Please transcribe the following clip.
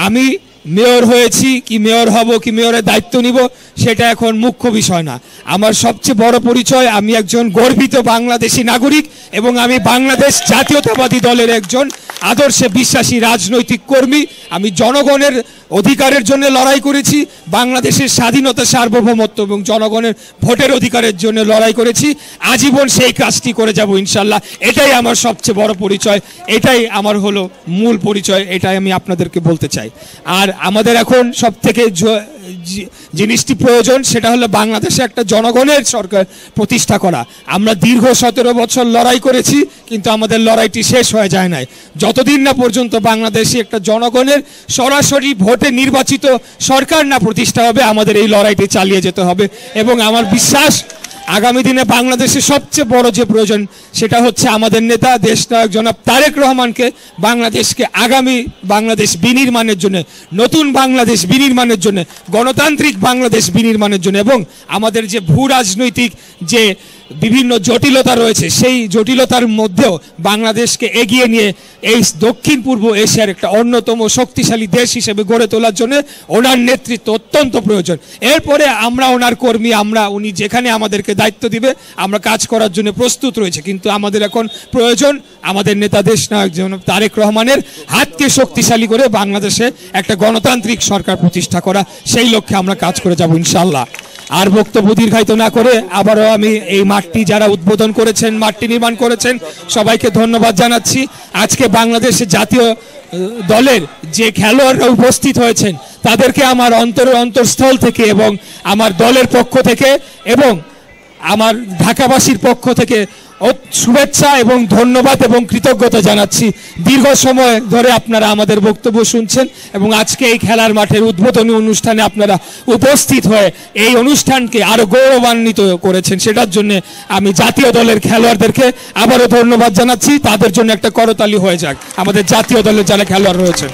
আমি মেয়র হয়েছি কি মেয়র হব কি মেয়রের দায়িত্ব নিব সেটা এখন মুখ্য বিষয় না। আমার সবচেয়ে বড় পরিচয় আমি একজন গর্বিত বাংলাদেশি নাগরিক এবং আমি বাংলাদেশ জাতীয়তাবাদী দলের একজন আদর্শে বিশ্বাসী রাজনৈতিক কর্মী। আমি জনগণের অধিকারের জন্য লড়াই করেছি, বাংলাদেশের স্বাধীনতা সার্বভৌমত্ব এবং জনগণের ভোটের অধিকারের জন্য লড়াই করেছি, আজীবন সেই কাজটি করে যাব ইনশাল্লাহ। এটাই আমার সবচেয়ে বড় পরিচয়, এটাই আমার হলো মূল পরিচয়, এটাই আমি আপনাদেরকে বলতে চাই। আর আমাদের এখন সবথেকে জিনিসটি প্রয়োজন সেটা হলো বাংলাদেশে একটা জনগণের সরকার প্রতিষ্ঠা করা। আমরা দীর্ঘ 17 বছর লড়াই করেছি, কিন্তু আমাদের লড়াইটি শেষ হয়ে যায় নাই। যতদিন না পর্যন্ত বাংলাদেশে একটা জনগণের সরাসরি ভোটে নির্বাচিত সরকার না প্রতিষ্ঠা হবে, আমাদের এই লড়াইটি চালিয়ে যেতে হবে। এবং আমার বিশ্বাস আগামী দিনে বাংলাদেশে সবচেয়ে বড় যে প্রয়োজন সেটা হচ্ছে আমাদের নেতা দেশনায়ক জনাব তারেক রহমানকে বাংলাদেশকে আগামী বাংলাদেশ বিনির্মাণের জন্য, নতুন বাংলাদেশ বিনির্মাণের জন্য, গণতান্ত্রিক বাংলাদেশ বিনির্মাণের জন্য এবং আমাদের যে ভূ রাজনৈতিক যে বিভিন্ন জটিলতা রয়েছে সেই জটিলতার মধ্যেও বাংলাদেশকে এগিয়ে নিয়ে এই দক্ষিণ পূর্ব এশিয়ার একটা অন্যতম শক্তিশালী দেশ হিসেবে গড়ে তোলার জন্য ওনার নেতৃত্ব অত্যন্ত প্রয়োজন। এরপরে আমরা ওনার কর্মী, উনি যেখানে আমাদেরকে দায়িত্ব দিবে আমরা কাজ করার জন্য প্রস্তুত রয়েছে। কিন্তু আমাদের এখন প্রয়োজন আমাদের নেতা দেশনায়ক জনাব তারেক রহমানের হাতকে শক্তিশালী করে বাংলাদেশে একটা গণতান্ত্রিক সরকার প্রতিষ্ঠা করা, সেই লক্ষ্যে আমরা কাজ করে যাব ইনশাআল্লাহ। আর বক্তব্য দীর্ঘায়িত না করে আবারও আমি এই মাঠটি যারা উদ্বোধন করেছেন, মাঠটি নির্মাণ করেছেন, সবাইকে ধন্যবাদ জানাচ্ছি। আজকে বাংলাদেশের জাতীয় দলের যে খেলোয়াড়রা উপস্থিত হয়েছেন তাদেরকে আমার অন্তরস্থল থেকে এবং আমার দলের পক্ষ থেকে এবং আমার ঢাকাবাসীর পক্ষ থেকে শুভেচ্ছা এবং ধন্যবাদ এবং কৃতজ্ঞতা জানাচ্ছি। দীর্ঘ সময় ধরে আপনারা আমাদের বক্তব্য শুনছেন এবং আজকে এই খেলার মাঠের উদ্বোধনী অনুষ্ঠানে আপনারা উপস্থিত হয়ে এই অনুষ্ঠানকে আরো গৌরবান্বিত করেছেন, সেটার জন্য আমি জাতীয় দলের খেলোয়াড়দেরকে আবারও ধন্যবাদ জানাচ্ছি। তাদের জন্য একটা করতালি হয়ে যাক আমাদের জাতীয় দলের যারা খেলোয়াড় রয়েছেন।